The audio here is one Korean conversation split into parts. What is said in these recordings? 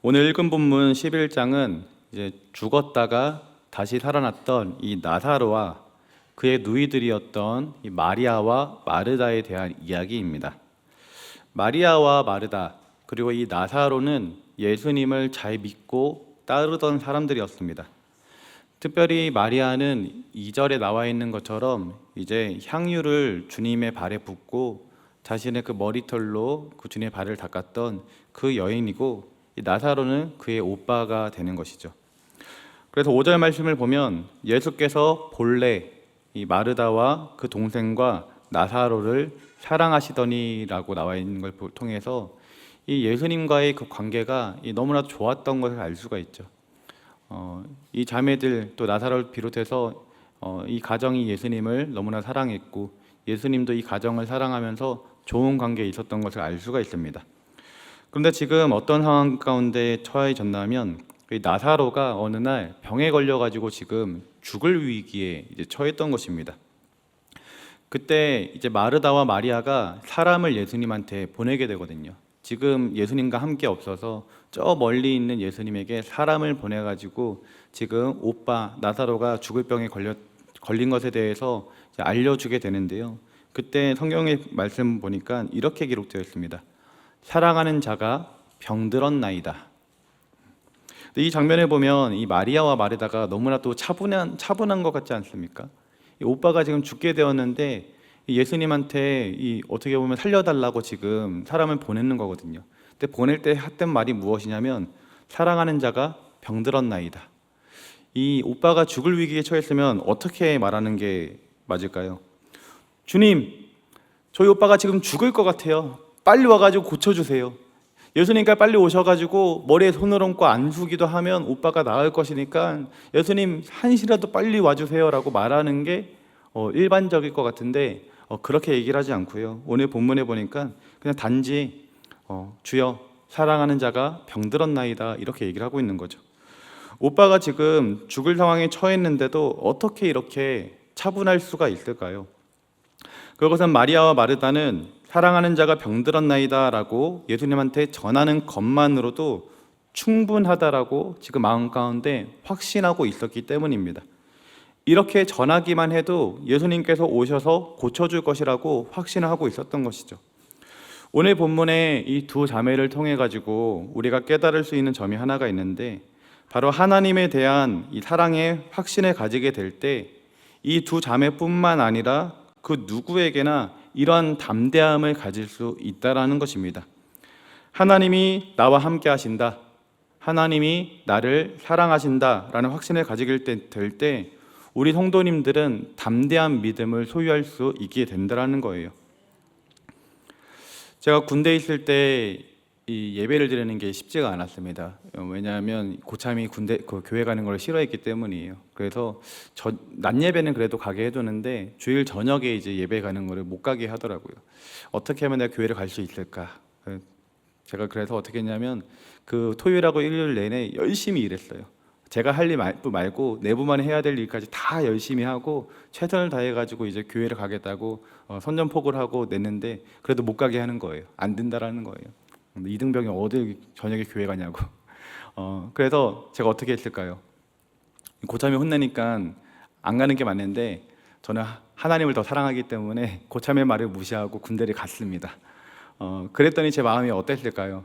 오늘 읽은 본문 11장은 이제 죽었다가 다시 살아났던 이 나사로와 그의 누이들이었던 이 마리아와 마르다에 대한 이야기입니다. 마리아와 마르다 그리고 이 나사로는 예수님을 잘 믿고 따르던 사람들이었습니다. 특별히 마리아는 2절에 나와 있는 것처럼 이제 향유를 주님의 발에 붓고 자신의 그 머리털로 그 주님의 발을 닦았던 그 여인이고, 이 나사로는 그의 오빠가 되는 것이죠. 그래서 5절 말씀을 보면 예수께서 본래 이 마르다와 그 동생과 나사로를 사랑하시더니라고 나와 있는 걸 통해서 이 예수님과의 그 관계가 너무나 좋았던 것을 알 수가 있죠. 이 자매들 또 나사로를 비롯해서 이 가정이 예수님을 너무나 사랑했고, 예수님도 이 가정을 사랑하면서 좋은 관계에 있었던 것을 알 수가 있습니다. 그런데 지금 어떤 상황 가운데 처해졌냐면, 이 나사로가 어느 날 병에 걸려가지고 지금 죽을 위기에 이제 처했던 것입니다. 그때 이제 마르다와 마리아가 사람을 예수님한테 보내게 되거든요. 지금 예수님과 함께 없어서 저 멀리 있는 예수님에게 사람을 보내가지고 지금 오빠 나사로가 죽을 병에 걸린 것에 대해서 알려주게 되는데요. 그때 성경의 말씀 보니까 이렇게 기록되어 있습니다. 사랑하는 자가 병들었나이다. 이 장면을 보면 이 마리아와 마르다가 너무나 또 차분한 것 같지 않습니까? 이 오빠가 지금 죽게 되었는데 예수님한테 어떻게 보면 살려달라고 지금 사람을 보내는 거거든요. 근데 보낼 때 했던 말이 무엇이냐면 사랑하는 자가 병들었나이다. 이 오빠가 죽을 위기에 처했으면 어떻게 말하는 게 맞을까요? 주님, 저희 오빠가 지금 죽을 것 같아요. 빨리 와가지고 고쳐주세요. 예수님께 빨리 오셔가지고 머리에 손을 얹고 안수기도 하면 오빠가 나을 것이니까 예수님 한시라도 빨리 와주세요라고 말하는 게 일반적일 것 같은데 그렇게 얘기를 하지 않고요. 오늘 본문에 보니까 그냥 단지 주여 사랑하는 자가 병들었나이다 이렇게 얘기를 하고 있는 거죠. 오빠가 지금 죽을 상황에 처했는데도 어떻게 이렇게 차분할 수가 있을까요? 그것은 마리아와 마르다는 사랑하는 자가 병들었나이다 라고 예수님한테 전하는 것만으로도 충분하다라고 지금 마음 가운데 확신하고 있었기 때문입니다. 이렇게 전하기만 해도 예수님께서 오셔서 고쳐줄 것이라고 확신을 하고 있었던 것이죠. 오늘 본문의 이 두 자매를 통해 가지고 우리가 깨달을 수 있는 점이 하나가 있는데, 바로 하나님에 대한 이 사랑의 확신을 가지게 될 때 이 두 자매뿐만 아니라 그 누구에게나 이러한 담대함을 가질 수 있다라는 것입니다. 하나님이 나와 함께 하신다, 하나님이 나를 사랑하신다라는 확신을 가지게 될 때 우리 성도님들은 담대한 믿음을 소유할 수 있게 된다는 거예요. 제가 군대에 있을 때 이 예배를 드리는 게 쉽지가 않았습니다. 왜냐하면 고참이 교회 가는 걸 싫어했기 때문이에요. 그래서 낮 예배는 그래도 가게 해두는데 주일 저녁에 이제 예배 가는 거를 못 가게 하더라고요. 어떻게 하면 내가 교회를 갈 수 있을까? 제가 그래서 어떻게 했냐면 그 토요일하고 일요일 내내 열심히 일했어요. 제가 할 일 말고 내부만 해야 될 일까지 다 열심히 하고 최선을 다해가지고 이제 교회를 가겠다고 선전포고를 하고 냈는데 그래도 못 가게 하는 거예요. 안 된다라는 거예요. 이등병이 어디 저녁에 교회 가냐고. 그래서 제가 어떻게 했을까요? 고참이 혼내니까 안 가는 게 맞는데 저는 하나님을 더 사랑하기 때문에 고참의 말을 무시하고 군대를 갔습니다. 그랬더니 제 마음이 어땠을까요?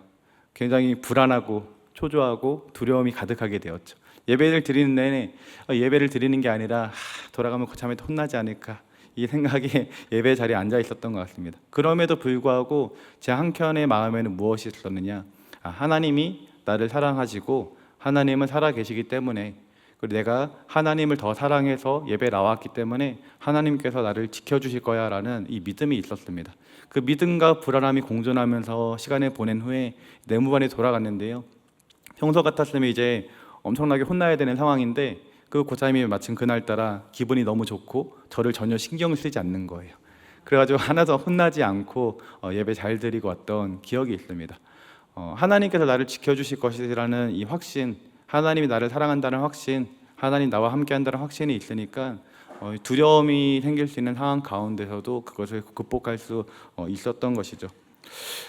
굉장히 불안하고 초조하고 두려움이 가득하게 되었죠. 예배를 드리는 내내 예배를 드리는 게 아니라 돌아가면 고참한테 혼나지 않을까, 이 생각에 예배 자리에 앉아 있었던 것 같습니다. 그럼에도 불구하고 제 한켠의 마음에는 무엇이 있었느냐, 하나님이 나를 사랑하시고 하나님은 살아계시기 때문에, 그리고 내가 하나님을 더 사랑해서 예배에 나왔기 때문에 하나님께서 나를 지켜주실 거야 라는 이 믿음이 있었습니다. 그 믿음과 불안함이 공존하면서 시간을 보낸 후에 내무반에 돌아갔는데요, 평소 같았으면 이제 엄청나게 혼나야 되는 상황인데 그 고참이 마침 그날따라 기분이 너무 좋고 저를 전혀 신경을 쓰지 않는 거예요. 그래가지고 하나도 혼나지 않고 예배 잘 드리고 왔던 기억이 있습니다. 하나님께서 나를 지켜주실 것이라는 이 확신, 하나님이 나를 사랑한다는 확신, 하나님 나와 함께 한다는 확신이 있으니까 두려움이 생길 수 있는 상황 가운데서도 그것을 극복할 수 있었던 것이죠.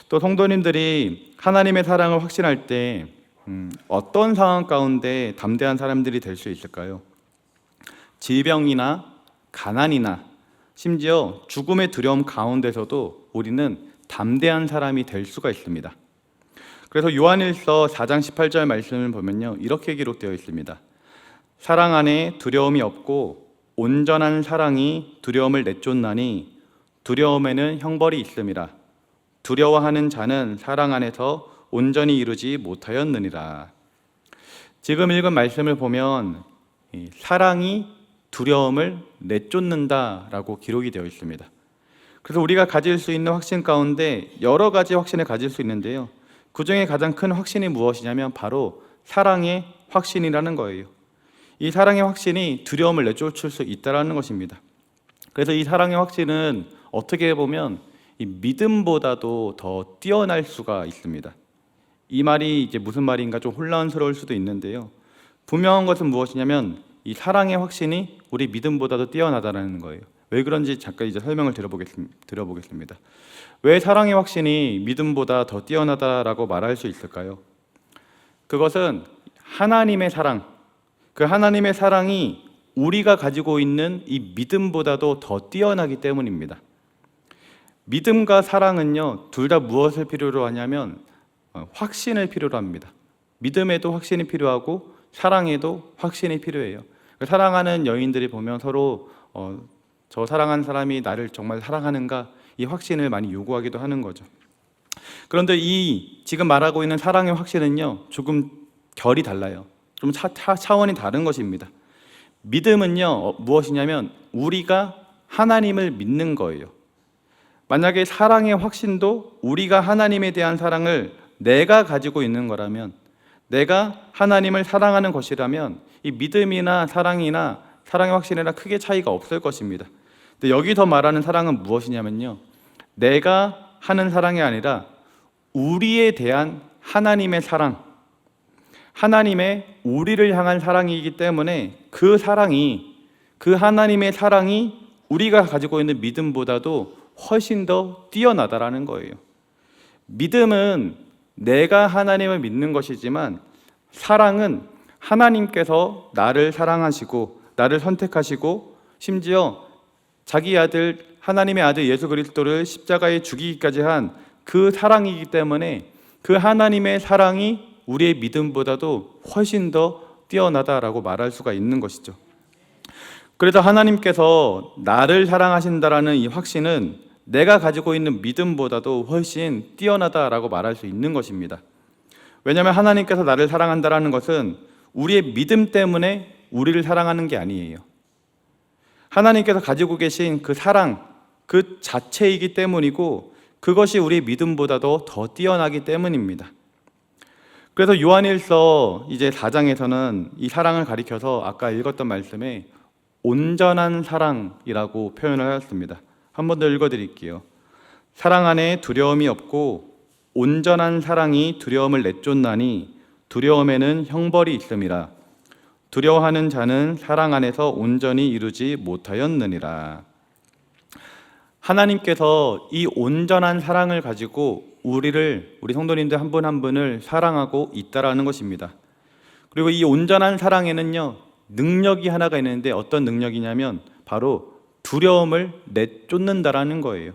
또 성도님들이 하나님의 사랑을 확신할 때 어떤 상황 가운데 담대한 사람들이 될 수 있을까요? 질병이나 가난이나 심지어 죽음의 두려움 가운데서도 우리는 담대한 사람이 될 수가 있습니다. 그래서 요한일서 4장 18절 말씀을 보면요, 이렇게 기록되어 있습니다. 사랑 안에 두려움이 없고 온전한 사랑이 두려움을 내쫓나니 두려움에는 형벌이 있음이라. 두려워하는 자는 사랑 안에서 온전히 이루지 못하였느니라. 지금 읽은 말씀을 보면 사랑이 두려움을 내쫓는다라고 기록이 되어 있습니다. 그래서 우리가 가질 수 있는 확신 가운데 여러 가지 확신을 가질 수 있는데요, 그 중에 가장 큰 확신이 무엇이냐면 바로 사랑의 확신이라는 거예요. 이 사랑의 확신이 두려움을 내쫓을 수 있다는 것입니다. 그래서 이 사랑의 확신은 어떻게 보면 이 믿음보다도 더 뛰어날 수가 있습니다. 이 말이 이제 무슨 말인가 좀 혼란스러울 수도 있는데요, 분명한 것은 무엇이냐면 이 사랑의 확신이 우리 믿음보다도 뛰어나다는 거예요. 왜 그런지 잠깐 이제 설명을 드려보겠습니다. 왜 사랑의 확신이 믿음보다 더 뛰어나다라고 말할 수 있을까요? 그것은 하나님의 사랑, 그 하나님의 사랑이 우리가 가지고 있는 이 믿음보다도 더 뛰어나기 때문입니다. 믿음과 사랑은요, 둘 다 무엇을 필요로 하냐면 확신을 필요로 합니다. 믿음에도 확신이 필요하고 사랑에도 확신이 필요해요. 사랑하는 여인들이 보면 서로 저 사랑하는 사람이 나를 정말 사랑하는가, 이 확신을 많이 요구하기도 하는 거죠. 그런데 이 지금 말하고 있는 사랑의 확신은요, 조금 결이 달라요. 좀 차원이 다른 것입니다. 믿음은요, 무엇이냐면 우리가 하나님을 믿는 거예요. 만약에 사랑의 확신도 우리가 하나님에 대한 사랑을 내가 가지고 있는 거라면, 내가 하나님을 사랑하는 것이라면 이 믿음이나 사랑이나 사랑의 확신이나 크게 차이가 없을 것입니다. 근데 여기서 말하는 사랑은 무엇이냐면요, 내가 하는 사랑이 아니라 우리에 대한 하나님의 사랑, 하나님의 우리를 향한 사랑이기 때문에 그 사랑이, 그 하나님의 사랑이 우리가 가지고 있는 믿음보다도 훨씬 더 뛰어나다라는 거예요. 믿음은 내가 하나님을 믿는 것이지만 사랑은 하나님께서 나를 사랑하시고 나를 선택하시고 심지어 자기 아들, 하나님의 아들 예수 그리스도를 십자가에 죽이기까지 한 그 사랑이기 때문에 그 하나님의 사랑이 우리의 믿음보다도 훨씬 더 뛰어나다라고 말할 수가 있는 것이죠. 그래서 하나님께서 나를 사랑하신다라는 이 확신은 내가 가지고 있는 믿음보다도 훨씬 뛰어나다라고 말할 수 있는 것입니다. 왜냐하면 하나님께서 나를 사랑한다라는 것은 우리의 믿음 때문에 우리를 사랑하는 게 아니에요. 하나님께서 가지고 계신 그 사랑, 그 자체이기 때문이고 그것이 우리의 믿음보다도 더 뛰어나기 때문입니다. 그래서 요한일서 이제 4장에서는 이 사랑을 가리켜서 아까 읽었던 말씀에 온전한 사랑이라고 표현을 하였습니다. 한 번 더 읽어드릴게요. 사랑 안에 두려움이 없고 온전한 사랑이 두려움을 내쫓나니 두려움에는 형벌이 있음이라. 두려워하는 자는 사랑 안에서 온전히 이루지 못하였느니라. 하나님께서 이 온전한 사랑을 가지고 우리 성도님들 한 분 한 분을 사랑하고 있다라는 것입니다. 그리고 이 온전한 사랑에는요, 능력이 하나가 있는데 어떤 능력이냐면 바로 두려움을 내쫓는다라는 거예요.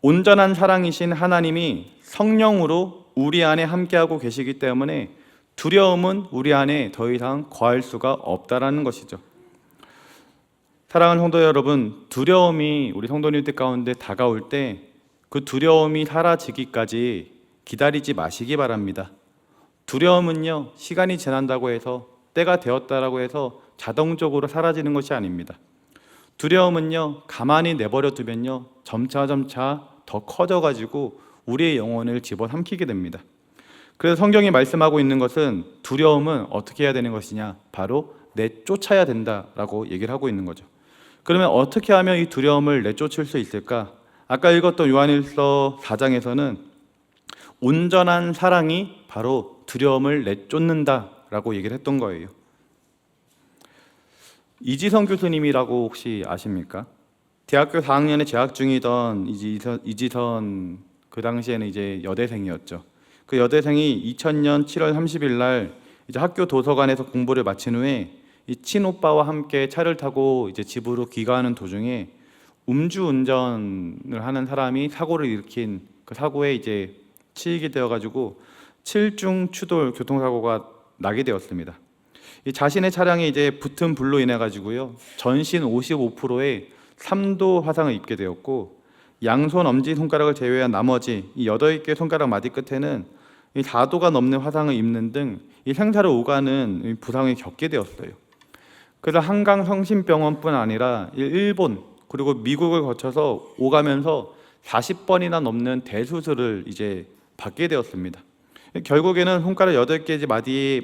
온전한 사랑이신 하나님이 성령으로 우리 안에 함께하고 계시기 때문에 두려움은 우리 안에 더 이상 거할 수가 없다라는 것이죠. 사랑하는 성도 여러분, 두려움이 우리 성도님들 가운데 다가올 때 그 두려움이 사라지기까지 기다리지 마시기 바랍니다. 두려움은요, 시간이 지난다고 해서, 때가 되었다라고 해서 자동적으로 사라지는 것이 아닙니다. 두려움은요, 가만히 내버려 두면요, 점차 더 커져가지고 우리의 영혼을 집어삼키게 됩니다. 그래서 성경이 말씀하고 있는 것은 두려움은 어떻게 해야 되는 것이냐, 바로 내쫓아야 된다라고 얘기를 하고 있는 거죠. 그러면 어떻게 하면 이 두려움을 내쫓을 수 있을까? 아까 읽었던 요한일서 4장에서는 온전한 사랑이 바로 두려움을 내쫓는다라고 얘기를 했던 거예요. 이지선 교수님이라고 혹시 아십니까? 대학교 4학년에 재학 중이던 이지선, 그 당시에는 이제 여대생이었죠. 그 여대생이 2000년 7월 30일 날 이제 학교 도서관에서 공부를 마친 후에 이 친오빠와 함께 차를 타고 이제 집으로 귀가하는 도중에 음주운전을 하는 사람이 사고를 일으킨 그 사고에 이제 치이게 되어가지고 7중 추돌 교통사고가 나게 되었습니다. 이 자신의 차량에 이제 붙은 불로 인해 가지고요 전신 55%의 3도 화상을 입게 되었고, 양손 엄지 손가락을 제외한 나머지 이 8개 손가락 마디 끝에는 이 4도가 넘는 화상을 입는 등 이 생사를 오가는 부상을 겪게 되었어요. 그래서 한강 성심병원뿐 아니라 일본 그리고 미국을 거쳐서 오가면서 40번이나 넘는 대수술을 이제 받게 되었습니다. 결국에는 손가락 8개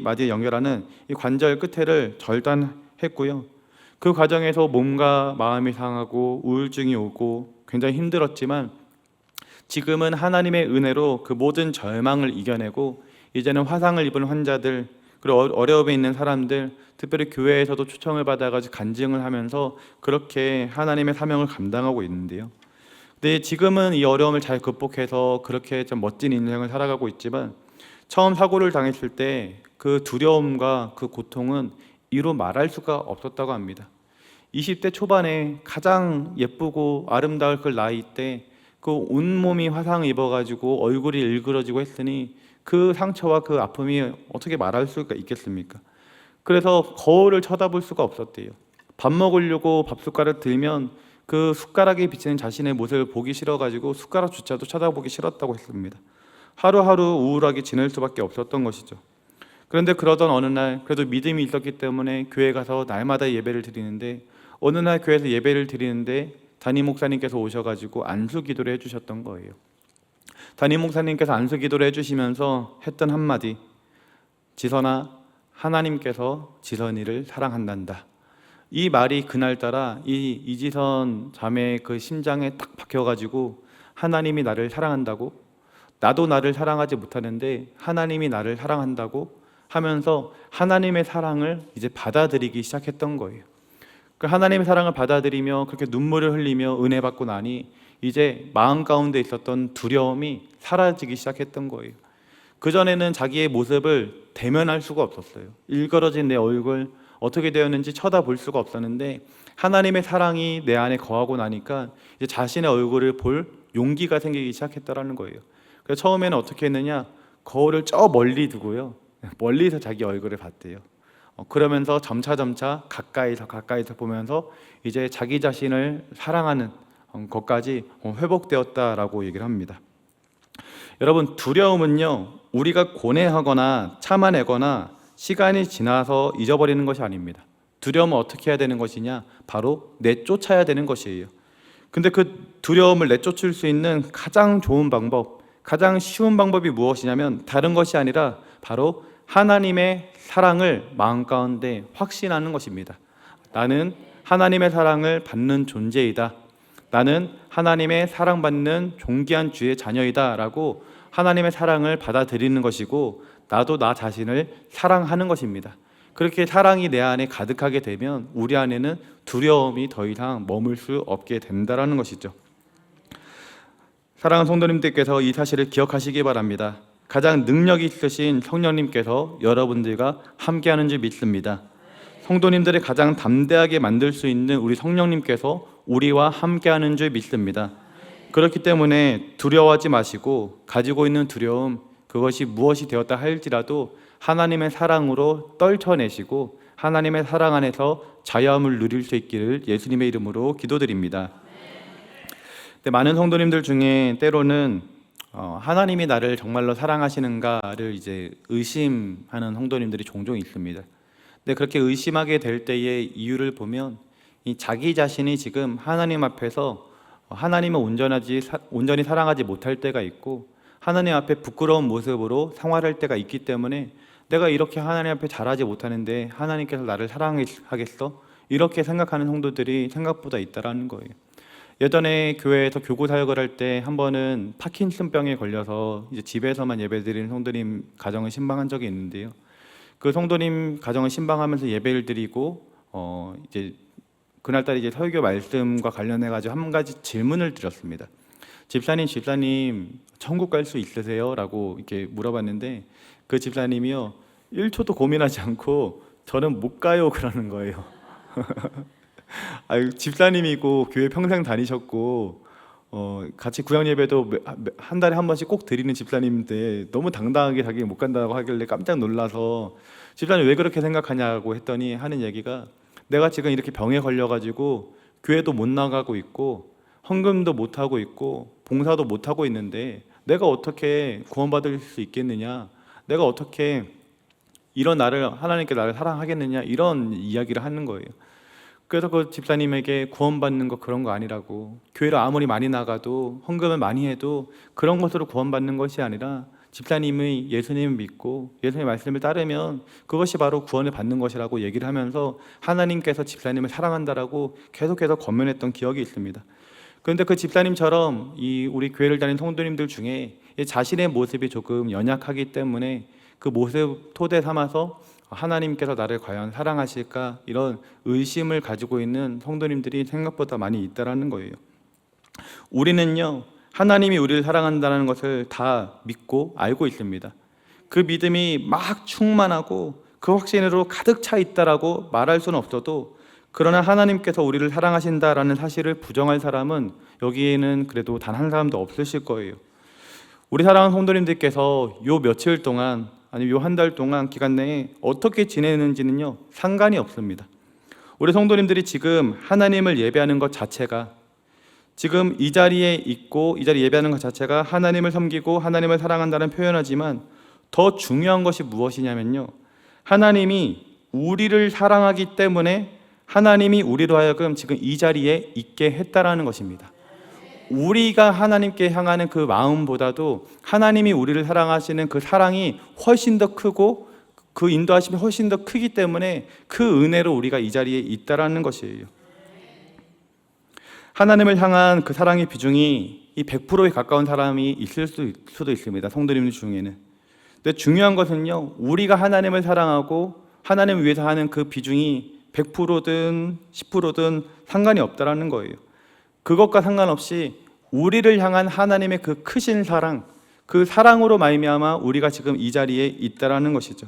마디에 연결하는 이 관절 끝에를 절단했고요. 그 과정에서 몸과 마음이 상하고 우울증이 오고 굉장히 힘들었지만, 지금은 하나님의 은혜로 그 모든 절망을 이겨내고 이제는 화상을 입은 환자들 그리고 어려움에 있는 사람들, 특별히 교회에서도 초청을 받아가지고 간증을 하면서 그렇게 하나님의 사명을 감당하고 있는데요. 근데 지금은 이 어려움을 잘 극복해서 그렇게 좀 멋진 인생을 살아가고 있지만, 처음 사고를 당했을 때 그 두려움과 그 고통은 이루 말할 수가 없었다고 합니다. 20대 초반에 가장 예쁘고 아름다울 그 나이 때 그 온몸이 화상을 입어가지고 얼굴이 일그러지고 했으니 그 상처와 그 아픔이 어떻게 말할 수가 있겠습니까? 그래서 거울을 쳐다볼 수가 없었대요. 밥 먹으려고 밥 숟가락을 들면 그 숟가락에 비치는 자신의 모습을 보기 싫어가지고 숟가락조차도 쳐다보기 싫었다고 했습니다. 하루하루 우울하게 지낼 수밖에 없었던 것이죠. 그런데 그러던 어느 날 그래도 믿음이 있었기 때문에 교회 가서 날마다 예배를 드리는데, 어느 날 교회에서 예배를 드리는데 담임 목사님께서 오셔가지고 안수 기도를 해주셨던 거예요. 담임 목사님께서 안수 기도를 해주시면서 했던 한마디, 지선아, 하나님께서 지선이를 사랑한단다. 이 말이 그날따라 이 이지선 자매의 그 심장에 딱 박혀가지고, 하나님이 나를 사랑한다고, 나도 나를 사랑하지 못하는데 하나님이 나를 사랑한다고 하면서 하나님의 사랑을 이제 받아들이기 시작했던 거예요. 그 하나님의 사랑을 받아들이며 그렇게 눈물을 흘리며 은혜 받고 나니 이제 마음 가운데 있었던 두려움이 사라지기 시작했던 거예요. 그전에는 자기의 모습을 대면할 수가 없었어요. 일그러진 내 얼굴 어떻게 되었는지 쳐다볼 수가 없었는데, 하나님의 사랑이 내 안에 거하고 나니까 이제 자신의 얼굴을 볼 용기가 생기기 시작했다라는 거예요. 그래서 처음에는 어떻게 했느냐, 거울을 저 멀리 두고요, 멀리서 자기 얼굴을 봤대요. 그러면서 점차 가까이서 보면서 이제 자기 자신을 사랑하는 것까지 회복되었다라고 얘기를 합니다. 여러분, 두려움은요 우리가 고뇌하거나 참아내거나 시간이 지나서 잊어버리는 것이 아닙니다. 두려움은 어떻게 해야 되는 것이냐, 바로 내쫓아야 되는 것이에요. 근데 그 두려움을 내쫓을 수 있는 가장 좋은 방법, 가장 쉬운 방법이 무엇이냐면 다른 것이 아니라 바로 하나님의 사랑을 마음 가운데 확신하는 것입니다. 나는 하나님의 사랑을 받는 존재이다. 나는 하나님의 사랑받는 존귀한 주의 자녀이다 라고 하나님의 사랑을 받아들이는 것이고, 나도 나 자신을 사랑하는 것입니다. 그렇게 사랑이 내 안에 가득하게 되면 우리 안에는 두려움이 더 이상 머물 수 없게 된다는 것이죠. 사랑하는 성도님들께서 이 사실을 기억하시기 바랍니다. 가장 능력 있으신 성령님께서 여러분들과 함께하는 줄 믿습니다. 성도님들을 가장 담대하게 만들 수 있는 우리 성령님께서 우리와 함께하는 줄 믿습니다. 그렇기 때문에 두려워하지 마시고, 가지고 있는 두려움 그것이 무엇이 되었다 할지라도 하나님의 사랑으로 떨쳐내시고 하나님의 사랑 안에서 자유함을 누릴 수 있기를 예수님의 이름으로 기도드립니다. 많은 성도님들 중에 때로는 하나님이 나를 정말로 사랑하시는가를 이제 의심하는 성도님들이 종종 있습니다. 근데 그렇게 의심하게 될 때의 이유를 보면 이 자기 자신이 지금 하나님 앞에서 하나님을 온전히 사랑하지 못할 때가 있고, 하나님 앞에 부끄러운 모습으로 생활할 때가 있기 때문에 내가 이렇게 하나님 앞에 잘하지 못하는데 하나님께서 나를 사랑하겠어? 이렇게 생각하는 성도들이 생각보다 있다라는 거예요. 예전에 교회에서 교구 사역을 할 때 한 번은 파킨슨병에 걸려서 이제 집에서만 예배드리는 성도님 가정을 신방한 적이 있는데요. 그 성도님 가정을 신방하면서 예배를 드리고 이제 그날따라 이제 설교 말씀과 관련해 가지고 한 가지 질문을 드렸습니다. 집사님, 천국 갈 수 있으세요? 라고 이렇게 물어봤는데 그 집사님이요, 1초도 고민하지 않고 저는 못 가요 그러는 거예요. 집사님이고 교회 평생 다니셨고 같이 구약 예배도 한 달에 한 번씩 꼭 드리는 집사님인데 너무 당당하게 자기 못 간다고 하길래 깜짝 놀라서 집사님 왜 그렇게 생각하냐고 했더니 하는 얘기가, 내가 지금 이렇게 병에 걸려가지고 교회도 못 나가고 있고 헌금도 못 하고 있고 봉사도 못 하고 있는데 내가 어떻게 구원받을 수 있겠느냐, 내가 어떻게 이런 하나님께 나를 사랑하겠느냐, 이런 이야기를 하는 거예요. 그래서 그 집사님에게 구원받는 거 그런 거 아니라고, 교회를 아무리 많이 나가도 헌금을 많이 해도 그런 것으로 구원받는 것이 아니라 집사님의 예수님을 믿고 예수님의 말씀을 따르면 그것이 바로 구원을 받는 것이라고 얘기를 하면서 하나님께서 집사님을 사랑한다라고 계속해서 권면했던 기억이 있습니다. 그런데 그 집사님처럼 우리 교회를 다니는 성도님들 중에 자신의 모습이 조금 연약하기 때문에 그 모습 토대 삼아서 하나님께서 나를 과연 사랑하실까, 이런 의심을 가지고 있는 성도님들이 생각보다 많이 있다라는 거예요. 우리는요, 하나님이 우리를 사랑한다는 것을 다 믿고 알고 있습니다. 그 믿음이 막 충만하고 그 확신으로 가득 차 있다라고 말할 수는 없어도, 그러나 하나님께서 우리를 사랑하신다라는 사실을 부정할 사람은 여기에는 그래도 단 한 사람도 없으실 거예요. 우리 사랑하는 성도님들께서 요 며칠 동안, 아니면 요 한 달 동안 기간 내에 어떻게 지내는지는요 상관이 없습니다. 우리 성도님들이 지금 하나님을 예배하는 것 자체가, 지금 이 자리에 있고 이 자리에 예배하는 것 자체가 하나님을 섬기고 하나님을 사랑한다는 표현하지만, 더 중요한 것이 무엇이냐면요, 하나님이 우리를 사랑하기 때문에 하나님이 우리로 하여금 지금 이 자리에 있게 했다라는 것입니다. 우리가 하나님께 향하는 그 마음보다도 하나님이 우리를 사랑하시는 그 사랑이 훨씬 더 크고 그 인도하심이 훨씬 더 크기 때문에 그 은혜로 우리가 이 자리에 있다라는 것이에요. 하나님을 향한 그 사랑의 비중이 이 100%에 가까운 사람이 있을 수도 있습니다, 성도님들 중에는. 근데 중요한 것은요, 우리가 하나님을 사랑하고 하나님을 위해서 하는 그 비중이 100%든 10%든 상관이 없다라는 거예요. 그것과 상관없이 우리를 향한 하나님의 그 크신 사랑, 그 사랑으로 말미암아 우리가 지금 이 자리에 있다라는 것이죠.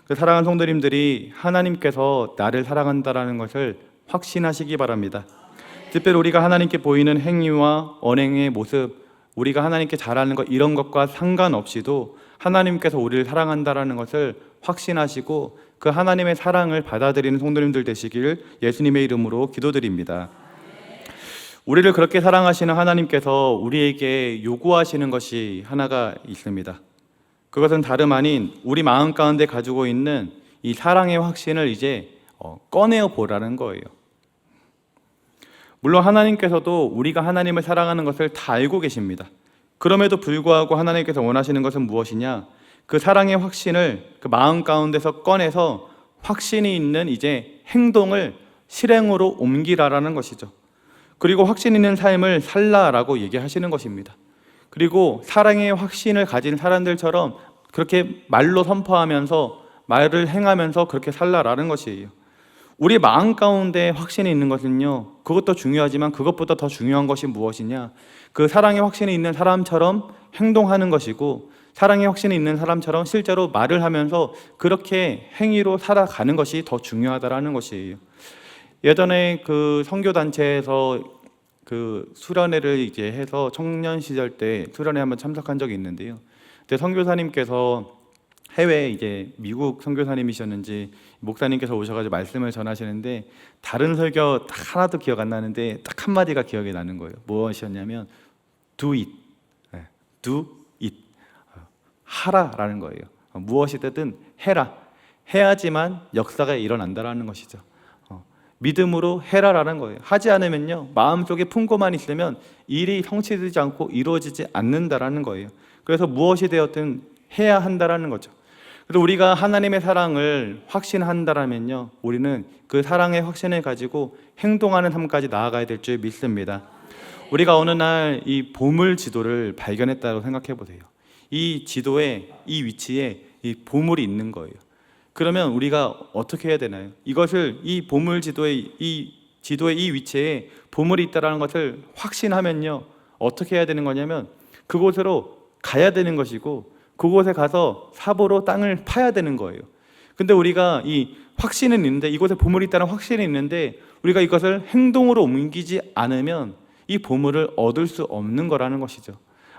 그 사랑하는 성도님들이 하나님께서 나를 사랑한다라는 것을 확신하시기 바랍니다. 특별히 우리가 하나님께 보이는 행위와 언행의 모습, 우리가 하나님께 잘하는 것, 이런 것과 상관없이도 하나님께서 우리를 사랑한다라는 것을 확신하시고 그 하나님의 사랑을 받아들이는 성도님들 되시길 예수님의 이름으로 기도드립니다. 우리를 그렇게 사랑하시는 하나님께서 우리에게 요구하시는 것이 하나가 있습니다. 그것은 다름 아닌 우리 마음 가운데 가지고 있는 이 사랑의 확신을 이제 꺼내어 보라는 거예요. 물론 하나님께서도 우리가 하나님을 사랑하는 것을 다 알고 계십니다. 그럼에도 불구하고 하나님께서 원하시는 것은 무엇이냐? 그 사랑의 확신을 그 마음 가운데서 꺼내서 확신이 있는 이제 행동을 실행으로 옮기라라는 것이죠. 그리고 확신 있는 삶을 살라라고 얘기하시는 것입니다. 그리고 사랑의 확신을 가진 사람들처럼 그렇게 말로 선포하면서 말을 행하면서 그렇게 살라라는 것이에요. 우리 마음 가운데 확신이 있는 것은요, 그것도 중요하지만 그것보다 더 중요한 것이 무엇이냐? 그 사랑의 확신이 있는 사람처럼 행동하는 것이고, 사랑의 확신이 있는 사람처럼 실제로 말을 하면서 그렇게 행위로 살아가는 것이 더 중요하다라는 것이에요. 예전에 그 선교단체에서 그 수련회를 이제 해서 청년 시절 때 수련회 한번 참석한 적이 있는데요. 그때 선교사님께서 해외 이제 미국 선교사님이셨는지 목사님께서 오셔가지고 말씀을 전하시는데, 다른 설교 딱 하나도 기억 안 나는데 딱 한마디가 기억이 나는 거예요. 무엇이었냐면 do it, do it, 하라라는 거예요. 무엇이든 해라, 해야지만 역사가 일어난다라는 것이죠. 믿음으로 해라라는 거예요. 하지 않으면요, 마음속에 품고만 있으면 일이 성취되지 않고 이루어지지 않는다라는 거예요. 그래서 무엇이 되었든 해야 한다라는 거죠. 그래서 우리가 하나님의 사랑을 확신한다라면요, 우리는 그 사랑의 확신을 가지고 행동하는 삶까지 나아가야 될 줄 믿습니다. 우리가 어느 날 이 보물 지도를 발견했다고 생각해 보세요. 이 지도에, 이 위치에 이 보물이 있는 거예요. 그러면 우리가 어떻게 해야 되나요? 이것을, 이 보물 지도의 이 위치에 보물이 있다는 것을 확신하면요, 어떻게 해야 되는 거냐면 그곳으로 가야 되는 것이고 그곳에 가서 삽으로 땅을 파야 되는 거예요. 근데 우리가 이 확신은 있는데, 이곳에 보물이 있다는 확신이 있는데 우리가 이것을 행동으로 옮기지 않으면 이 보물을 얻을 수 없는 거라는 것이죠.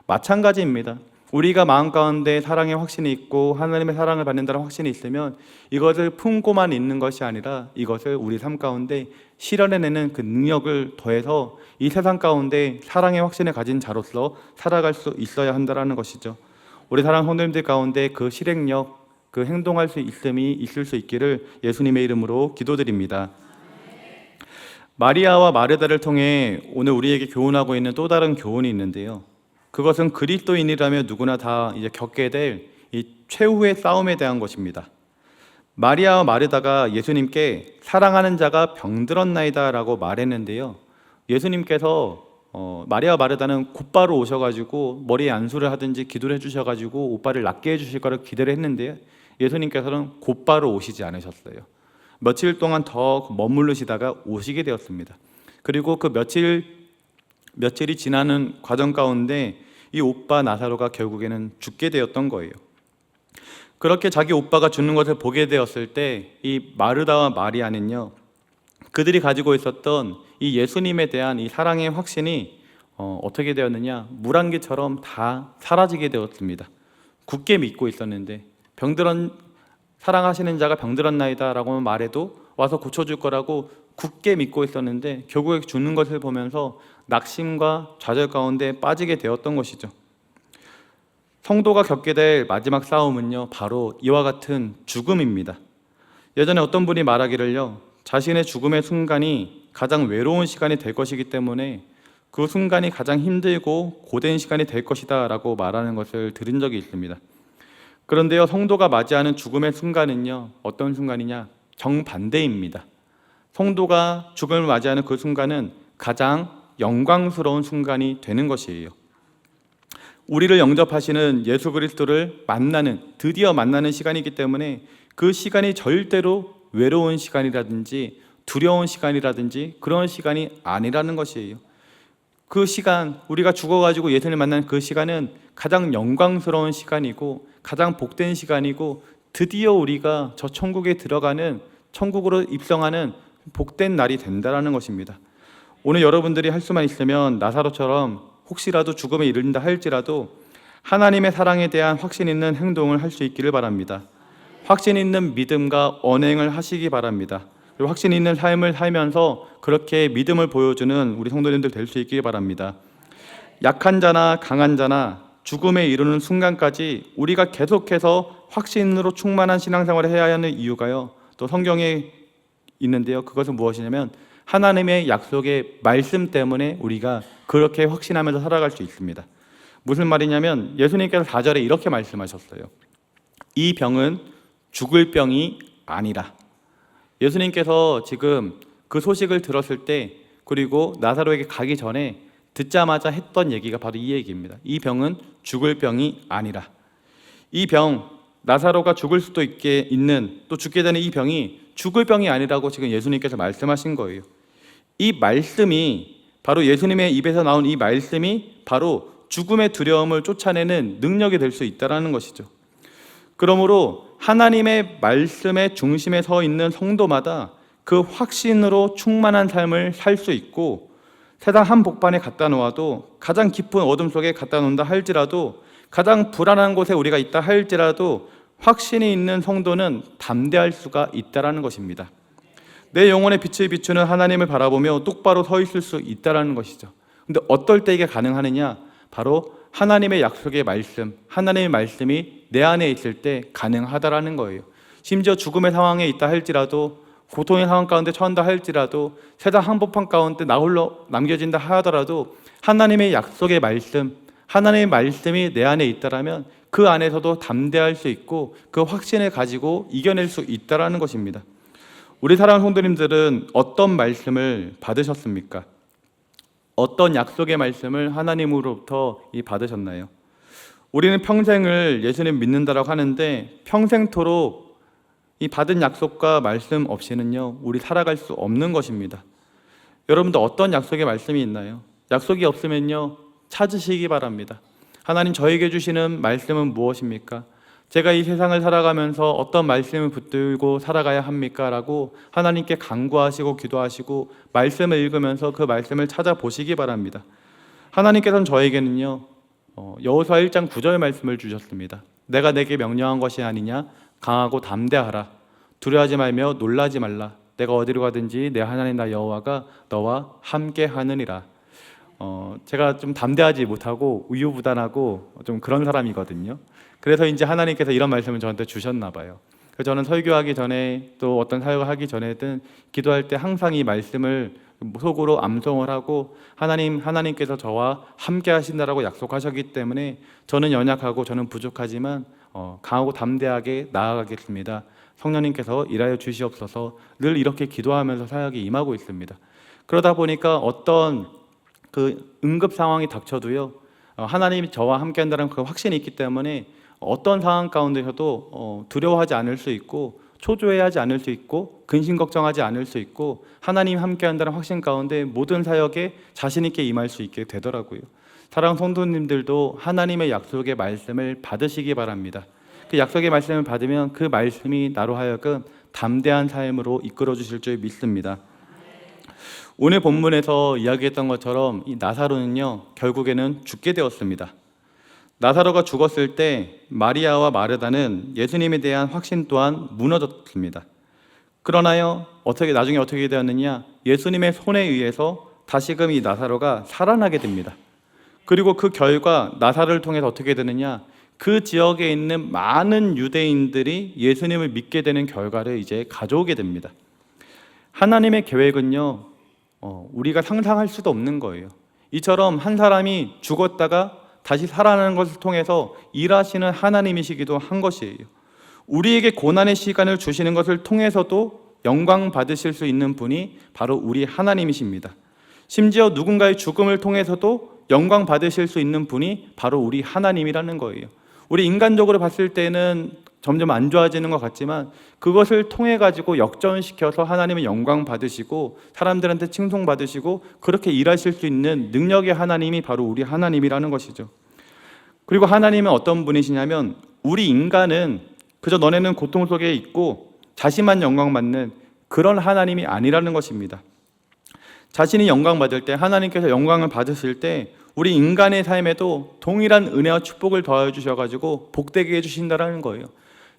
마찬가지입니다. 우리가 마음 가운데 사랑의 확신이 있고 하나님의 사랑을 받는다는 확신이 있으면 이것을 품고만 있는 것이 아니라 이것을 우리 삶 가운데 실현해내는 그 능력을 더해서 이 세상 가운데 사랑의 확신을 가진 자로서 살아갈 수 있어야 한다는 것이죠. 우리 사랑하는 성도님들 가운데 그 실행력, 그 행동할 수 있음이 있을 수 있기를 예수님의 이름으로 기도드립니다. 마리아와 마르다를 통해 오늘 우리에게 교훈하고 있는 또 다른 교훈이 있는데요. 그것은 그리스도인이라면 누구나 다 이제 겪게 될 이 최후의 싸움에 대한 것입니다. 마리아와 마르다가 예수님께 사랑하는 자가 병들었나이다 라고 말했는데요. 예수님께서 마리아와 마르다는 곧바로 오셔가지고 머리에 안수를 하든지 기도를 해주셔가지고 오빠를 낫게 해주실 거를 기대를 했는데요. 예수님께서는 곧바로 오시지 않으셨어요. 며칠 동안 더 머무르시다가 오시게 되었습니다. 그리고 그 며칠이 지나는 과정 가운데 이 오빠 나사로가 결국에는 죽게 되었던 거예요. 그렇게 자기 오빠가 죽는 것을 보게 되었을 때 이 마르다와 마리아는요, 그들이 가지고 있었던 이 예수님에 대한 이 사랑의 확신이 어떻게 되었느냐, 물안개처럼 다 사라지게 되었습니다. 굳게 믿고 있었는데 사랑하시는 자가 병들었나이다 라고 말해도 와서 고쳐줄 거라고 굳게 믿고 있었는데 결국에 죽는 것을 보면서 낙심과 좌절 가운데 빠지게 되었던 것이죠. 성도가 겪게 될 마지막 싸움은요, 바로 이와 같은 죽음입니다. 예전에 어떤 분이 말하기를요, 자신의 죽음의 순간이 가장 외로운 시간이 될 것이기 때문에 그 순간이 가장 힘들고 고된 시간이 될 것이다 라고 말하는 것을 들은 적이 있습니다. 그런데요, 성도가 맞이하는 죽음의 순간은요, 어떤 순간이냐? 정반대입니다. 성도가 죽음을 맞이하는 그 순간은 가장 영광스러운 순간이 되는 것이에요. 우리를 영접하시는 예수 그리스도를 드디어 만나는 시간이기 때문에 그 시간이 절대로 외로운 시간이라든지 두려운 시간이라든지 그런 시간이 아니라는 것이에요. 그 시간, 우리가 죽어가지고 예수님을 만나는 그 시간은 가장 영광스러운 시간이고 가장 복된 시간이고 드디어 우리가 저 천국에 들어가는, 천국으로 입성하는 복된 날이 된다는 것입니다. 오늘 여러분들이 할 수만 있으면 나사로처럼 혹시라도 죽음에 이른다 할지라도 하나님의 사랑에 대한 확신 있는 행동을 할 수 있기를 바랍니다. 확신 있는 믿음과 언행을 하시기 바랍니다. 그리고 확신 있는 삶을 살면서 그렇게 믿음을 보여주는 우리 성도님들 될 수 있기를 바랍니다. 약한 자나 강한 자나 죽음에 이르는 순간까지 우리가 계속해서 확신으로 충만한 신앙생활을 해야 하는 이유가요, 또 성경에 있는데요, 그것은 무엇이냐면 하나님의 약속의 말씀 때문에 우리가 그렇게 확신하면서 살아갈 수 있습니다. 무슨 말이냐면 예수님께서 4절에 이렇게 말씀하셨어요. 이 병은 죽을 병이 아니라. 예수님께서 지금 그 소식을 들었을 때, 그리고 나사로에게 가기 전에 듣자마자 했던 얘기가 바로 이 얘기입니다. 이 병은 죽을 병이 아니라. 이 병, 나사로가 죽을 수도 있는, 또 죽게 되는 이 병이 죽을 병이 아니라고 지금 예수님께서 말씀하신 거예요. 이 말씀이, 바로 예수님의 입에서 나온 이 말씀이 바로 죽음의 두려움을 쫓아내는 능력이 될 수 있다는 것이죠. 그러므로 하나님의 말씀의 중심에 서 있는 성도마다 그 확신으로 충만한 삶을 살 수 있고, 세상 한복판에 갖다 놓아도, 가장 깊은 어둠 속에 갖다 놓는다 할지라도, 가장 불안한 곳에 우리가 있다 할지라도 확신이 있는 성도는 담대할 수가 있다는 것입니다. 내 영혼의 빛을 비추는 하나님을 바라보며 똑바로 서 있을 수 있다는 것이죠. 근데 어떨 때 이게 가능하느냐? 바로 하나님의 약속의 말씀, 하나님의 말씀이 내 안에 있을 때 가능하다라는 거예요. 심지어 죽음의 상황에 있다 할지라도, 고통의 상황 가운데 처한다 할지라도, 세상 한복판 가운데 나 홀로 남겨진다 하더라도 하나님의 약속의 말씀, 하나님의 말씀이 내 안에 있다라면 그 안에서도 담대할 수 있고 그 확신을 가지고 이겨낼 수 있다라는 것입니다. 우리 사랑하는 성도님들은 어떤 말씀을 받으셨습니까? 어떤 약속의 말씀을 하나님으로부터 받으셨나요? 우리는 평생을 예수님 믿는다라고 하는데 평생토록 이 받은 약속과 말씀 없이는요, 우리 살아갈 수 없는 것입니다. 여러분들 어떤 약속의 말씀이 있나요? 약속이 없으면요, 찾으시기 바랍니다. 하나님 저에게 주시는 말씀은 무엇입니까? 제가 이 세상을 살아가면서 어떤 말씀을 붙들고 살아가야 합니까? 라고 하나님께 간구하시고 기도하시고 말씀을 읽으면서 그 말씀을 찾아보시기 바랍니다. 하나님께서는 저에게는요 여호수아 1장 9절 말씀을 주셨습니다. 내가 내게 명령한 것이 아니냐? 강하고 담대하라. 두려워하지 말며 놀라지 말라. 내가 어디로 가든지 내 하나님 나 여호와가 너와 함께 하느니라. 제가 좀 담대하지 못하고 우유부단하고 좀 그런 사람이거든요. 그래서 이제 하나님께서 이런 말씀을 저한테 주셨나 봐요. 그래서 저는 설교하기 전에 또 어떤 사역을 하기 전에든 기도할 때 항상 이 말씀을 속으로 암송을 하고 하나님께서 저와 함께 하신다라고 약속하셨기 때문에 저는 연약하고 저는 부족하지만 강하고 담대하게 나아가겠습니다. 성령님께서 일하여 주시옵소서. 늘 이렇게 기도하면서 사역에 임하고 있습니다. 그러다 보니까 어떤 그 응급 상황이 닥쳐도요 하나님이 저와 함께 한다는 그 확신이 있기 때문에 어떤 상황 가운데서도 두려워하지 않을 수 있고 초조해하지 않을 수 있고 근심 걱정하지 않을 수 있고 하나님 함께 한다는 확신 가운데 모든 사역에 자신 있게 임할 수 있게 되더라고요. 사랑하는 성도님들도 하나님의 약속의 말씀을 받으시기 바랍니다. 그 약속의 말씀을 받으면 그 말씀이 나로 하여금 담대한 삶으로 이끌어 주실 줄 믿습니다. 오늘 본문에서 이야기했던 것처럼 이 나사로는요 결국에는 죽게 되었습니다. 나사로가 죽었을 때 마리아와 마르다는 예수님에 대한 확신 또한 무너졌습니다. 그러나요 나중에 어떻게 되었느냐? 예수님의 손에 의해서 다시금 이 나사로가 살아나게 됩니다. 그리고 그 결과 나사로를 통해서 어떻게 되느냐? 그 지역에 있는 많은 유대인들이 예수님을 믿게 되는 결과를 이제 가져오게 됩니다. 하나님의 계획은요 우리가 상상할 수도 없는 거예요. 이처럼 한 사람이 죽었다가 다시 살아나는 것을 통해서 일하시는 하나님이시기도 한 것이에요. 우리에게 고난의 시간을 주시는 것을 통해서도 영광 받으실 수 있는 분이 바로 우리 하나님이십니다. 심지어 누군가의 죽음을 통해서도 영광 받으실 수 있는 분이 바로 우리 하나님이라는 거예요. 우리 인간적으로 봤을 때는 점점 안 좋아지는 것 같지만 그것을 통해 가지고 역전시켜서 하나님의 영광 받으시고 사람들한테 칭송 받으시고 그렇게 일하실 수 있는 능력의 하나님이 바로 우리 하나님이라는 것이죠. 그리고 하나님은 어떤 분이시냐면 우리 인간은 그저 너네는 고통 속에 있고 자신만 영광 받는 그런 하나님이 아니라는 것입니다. 자신이 영광 받을 때 하나님께서 영광을 받으실 때 우리 인간의 삶에도 동일한 은혜와 축복을 더하여 주셔가지고 복되게 해주신다라는 거예요.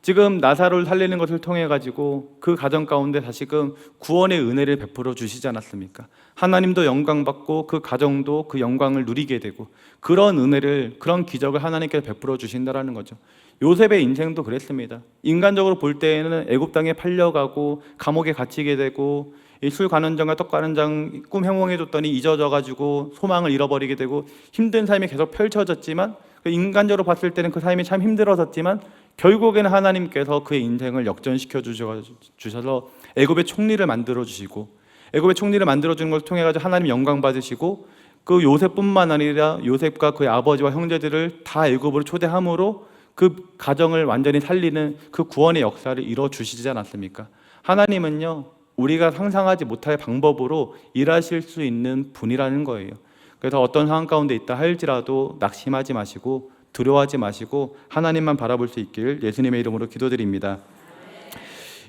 지금 나사로를 살리는 것을 통해 가지고 그 가정 가운데 다시금 구원의 은혜를 베풀어 주시지 않았습니까? 하나님도 영광 받고 그 가정도 그 영광을 누리게 되고 그런 은혜를 그런 기적을 하나님께서 베풀어 주신다라는 거죠. 요셉의 인생도 그랬습니다. 인간적으로 볼 때에는 애굽 땅에 팔려가고 감옥에 갇히게 되고 술 관원장과 떡 관원장 꿈 형통해 줬더니 잊어져 가지고 소망을 잃어버리게 되고 힘든 삶이 계속 펼쳐졌지만 인간적으로 봤을 때는 그 삶이 참 힘들었었지만 결국에는 하나님께서 그의 인생을 역전시켜 주셔서 애굽의 총리를 만들어 주시고 애굽의 총리를 만들어 주는 것을 통해 가지고 하나님 영광 받으시고 그 요셉뿐만 아니라 요셉과 그의 아버지와 형제들을 다 애굽으로 초대함으로 그 가정을 완전히 살리는 그 구원의 역사를 이루어 주시지 않았습니까? 하나님은요 우리가 상상하지 못할 방법으로 일하실 수 있는 분이라는 거예요. 그래서 어떤 상황 가운데 있다 할지라도 낙심하지 마시고 두려워하지 마시고 하나님만 바라볼 수 있길 예수님의 이름으로 기도드립니다.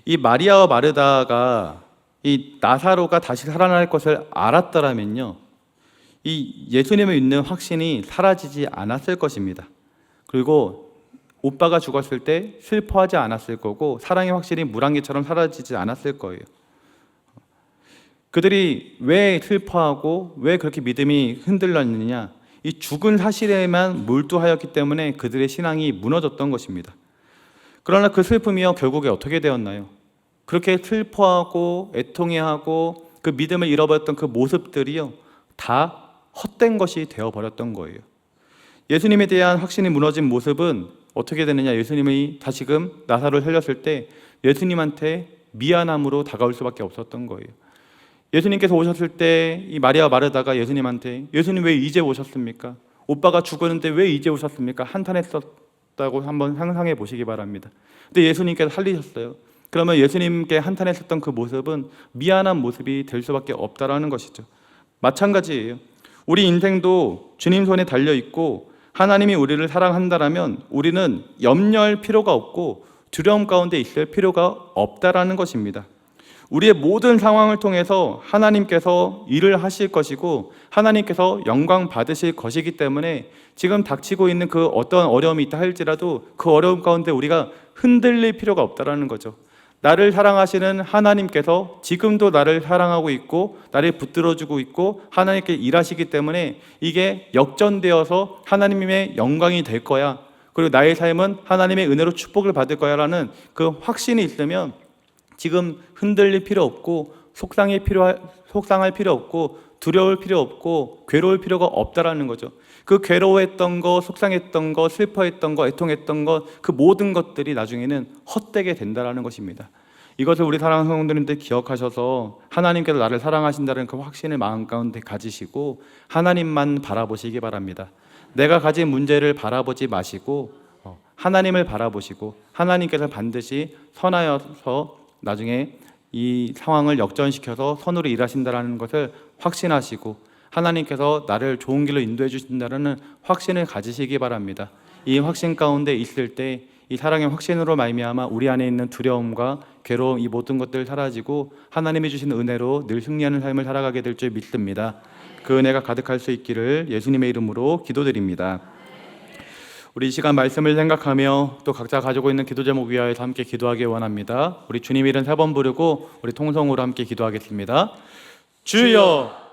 이 마리아와 마르다가 이 나사로가 다시 살아날 것을 알았더라면요 이 예수님을 믿는 확신이 사라지지 않았을 것입니다. 그리고 오빠가 죽었을 때 슬퍼하지 않았을 거고 사랑의 확신이 물안개처럼 사라지지 않았을 거예요. 그들이 왜 슬퍼하고 왜 그렇게 믿음이 흔들렸느냐? 이 죽은 사실에만 몰두하였기 때문에 그들의 신앙이 무너졌던 것입니다. 그러나 그 슬픔이요 결국에 어떻게 되었나요? 그렇게 슬퍼하고 애통해하고 그 믿음을 잃어버렸던 그 모습들이요 다 헛된 것이 되어버렸던 거예요. 예수님에 대한 확신이 무너진 모습은 어떻게 되느냐? 예수님이 다시금 나사로를 살렸을 때 예수님한테 미안함으로 다가올 수밖에 없었던 거예요. 예수님께서 오셨을 때 이 마리아 마르다가 예수님한테 예수님 왜 이제 오셨습니까? 오빠가 죽었는데 왜 이제 오셨습니까? 한탄했었다고 한번 상상해 보시기 바랍니다. 근데 예수님께서 살리셨어요. 그러면 예수님께 한탄했었던 그 모습은 미안한 모습이 될 수밖에 없다라는 것이죠. 마찬가지예요. 우리 인생도 주님 손에 달려 있고 하나님이 우리를 사랑한다라면 우리는 염려할 필요가 없고 두려움 가운데 있을 필요가 없다라는 것입니다. 우리의 모든 상황을 통해서 하나님께서 일을 하실 것이고 하나님께서 영광 받으실 것이기 때문에 지금 닥치고 있는 그 어떤 어려움이 있다 할지라도 그 어려움 가운데 우리가 흔들릴 필요가 없다라는 거죠. 나를 사랑하시는 하나님께서 지금도 나를 사랑하고 있고 나를 붙들어주고 있고 하나님께 일하시기 때문에 이게 역전되어서 하나님의 영광이 될 거야, 그리고 나의 삶은 하나님의 은혜로 축복을 받을 거야 라는 그 확신이 있으면 지금 흔들릴 필요 없고 속상할 필요 없고 두려울 필요 없고 괴로울 필요가 없다라는 거죠. 그 괴로워했던 거, 속상했던 거, 슬퍼했던 거, 애통했던 거, 그 모든 것들이 나중에는 헛되게 된다라는 것입니다. 이것을 우리 사랑하는 성도님들 기억하셔서 하나님께서 나를 사랑하신다는 그 확신을 마음 가운데 가지시고 하나님만 바라보시기 바랍니다. 내가 가진 문제를 바라보지 마시고 하나님을 바라보시고 하나님께서 반드시 선하여서 나중에 이 상황을 역전시켜서 선으로 일하신다는 것을 확신하시고 하나님께서 나를 좋은 길로 인도해 주신다는 확신을 가지시기 바랍니다. 이 확신 가운데 있을 때 이 사랑의 확신으로 말미암아 우리 안에 있는 두려움과 괴로움, 이 모든 것들 사라지고 하나님이 주신 은혜로 늘 승리하는 삶을 살아가게 될 줄 믿습니다. 그 은혜가 가득할 수 있기를 예수님의 이름으로 기도드립니다. 우리 이 시간 말씀을 생각하며 또 각자 가지고 있는 기도 제목 위하여서 함께 기도하기 원합니다. 우리 주님 이름 3번 부르고 우리 통성으로 함께 기도하겠습니다. 주여